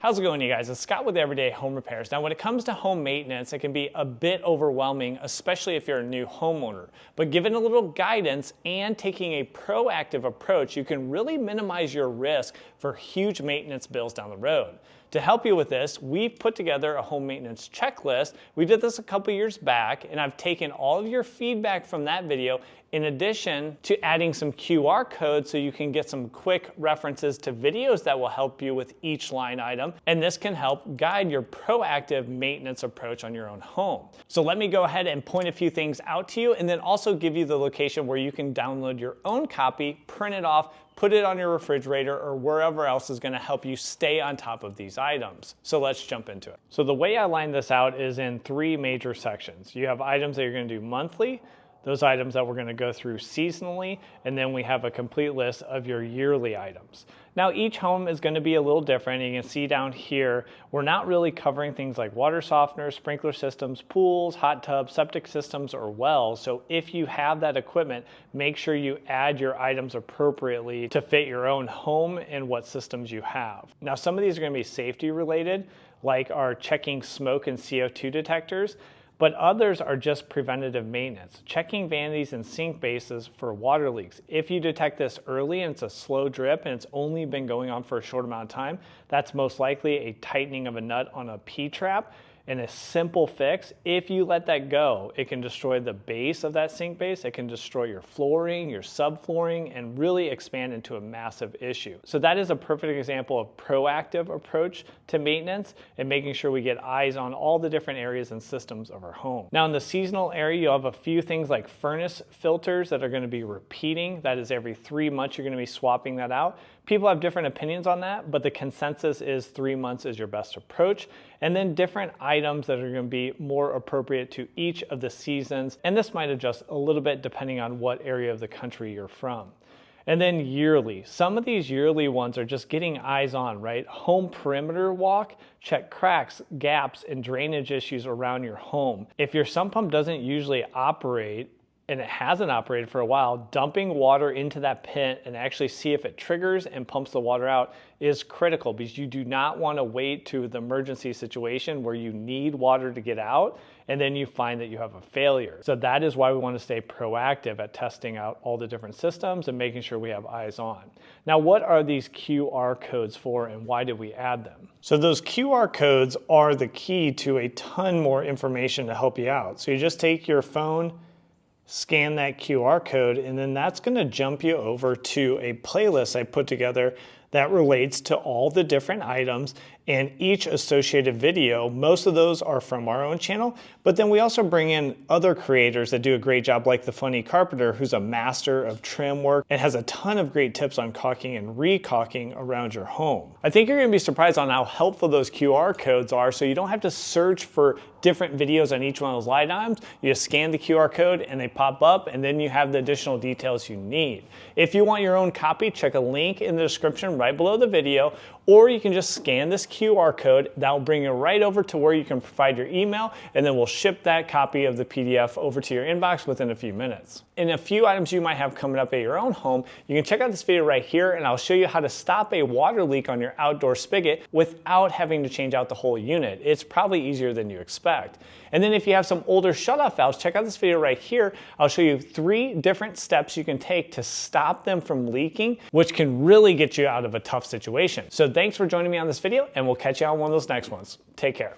How's it going, you guys? It's Scott with Everyday Home Repairs. Now, when it comes to home maintenance, it can be a bit overwhelming, especially if you're a new homeowner. But given a little guidance and taking a proactive approach, you can really minimize your risk for huge maintenance bills down the road. To help you with this, we've put together a home maintenance checklist. We did this a couple years back, and I've taken all of your feedback from that video in addition to adding some QR codes so you can get some quick references to videos that will help you with each line item. And this can help guide your proactive maintenance approach on your own home. So let me go ahead and point a few things out to you and then also give you the location where you can download your own copy, print it off, put it on your refrigerator or wherever else is going to help you stay on top of these items. So let's jump into it. So the way I line this out is in three major sections. You have items that you're going to do monthly, those items that we're going to go through seasonally, and then we have a complete list of your yearly items. Now each home is going to be a little different. You can see down here, we're not really covering things like water softeners, sprinkler systems, pools, hot tubs, septic systems, or wells. So if you have that equipment, make sure you add your items appropriately to fit your own home and what systems you have. Now some of these are going to be safety related, like our checking smoke and CO2 detectors. But others are just preventative maintenance. Checking vanities and sink bases for water leaks. If you detect this early and it's a slow drip and it's only been going on for a short amount of time, that's most likely a tightening of a nut on a P-trap. And a simple fix, if you let that go, it can destroy the base of that sink base, it can destroy your flooring, your subflooring, and really expand into a massive issue. So that is a perfect example of proactive approach to maintenance and making sure we get eyes on all the different areas and systems of our home. Now in the seasonal area, you'll have a few things like furnace filters that are going to be repeating. That is every 3 months you're going to be swapping that out. People have different opinions on that, but the consensus is 3 months is your best approach. And then different items that are going to be more appropriate to each of the seasons. And this might adjust a little bit depending on what area of the country you're from. And then yearly. Some of these yearly ones are just getting eyes on, right? Home perimeter walk, check cracks, gaps, and drainage issues around your home. If your sump pump doesn't usually operate, and it hasn't operated for a while, dumping water into that pit and actually see if it triggers and pumps the water out is critical because you do not want to wait to the emergency situation where you need water to get out and then you find that you have a failure. So that is why we want to stay proactive at testing out all the different systems and making sure we have eyes on. Now, what are these QR codes for and why did we add them? So those QR codes are the key to a ton more information to help you out. So you just take your phone, scan that QR code, and then that's going to jump you over to a playlist I put together that relates to all the different items and each associated video. Most of those are from our own channel, but then we also bring in other creators that do a great job, like the Funny Carpenter, who's a master of trim work and has a ton of great tips on caulking and re-caulking around your home. I think you're going to be surprised on how helpful those QR codes are, so you don't have to search for different videos on each one of those line items. You just scan the QR code and they pop up, and then you have the additional details you need. If you want your own copy, check a link in the description right below the video, or you can just scan this QR code. That will bring you right over to where you can provide your email, and then we'll ship that copy of the PDF over to your inbox within a few minutes. In a few items you might have coming up at your own home, you can check out this video right here, and I'll show you how to stop a water leak on your outdoor spigot without having to change out the whole unit. It's probably easier than you expect. And then if you have some older shutoff valves, check out this video right here. I'll show you 3 different steps you can take to stop them from leaking, which can really get you out of a tough situation. So thanks for joining me on this video, and we'll catch you on one of those next ones. Take care.